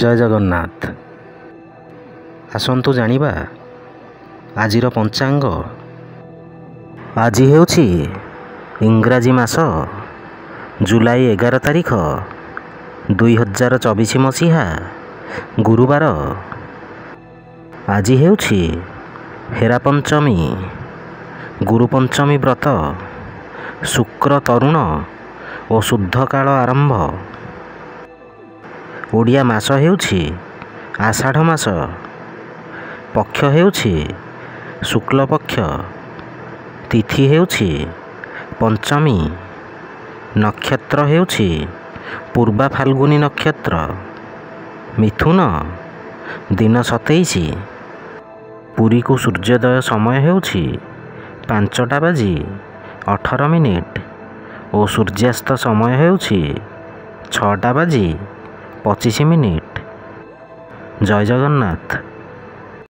ଜୟ ଜଗନ୍ନାଥ। ଆସନ୍ତୁ ଜାଣିବା ଆଜିର ପଞ୍ଚାଙ୍ଗ। ଆଜି ହେଉଛି ଇଂରାଜୀ ମାସ ଜୁଲାଇ 11 ତାରିଖ 2024 ମସିହା ଗୁରୁବାର। ଆଜି ହେଉଛି ହେରା ପଞ୍ଚମୀ, ଗୁରୁ ପଞ୍ଚମୀ ବ୍ରତ, ଶୁକ୍ର ତରୁଣ ଓ ଶୁଦ୍ଧ କାଳ ଆରମ୍ଭ। ଓଡ଼ିଆ ମାସ ହେଉଛି ଆଷାଢ଼ ମାସ। ପକ୍ଷ ହେଉଛି ଶୁକ୍ଲପକ୍ଷ। ତିଥି ହେଉଛି ପଞ୍ଚମୀ। ନକ୍ଷତ୍ର ହେଉଛି ପୂର୍ବା ଫାଲ୍ଗୁନୀ ନକ୍ଷତ୍ର। ମିଥୁନ ଦିନ 27। ପୁରୀକୁ ସୂର୍ଯ୍ୟୋଦୟ ସମୟ ହେଉଛି 5:18 ଓ ସୂର୍ଯ୍ୟାସ୍ତ ସମୟ ହେଉଛି 6:25। ଜୟ ଜଗନ୍ନାଥ।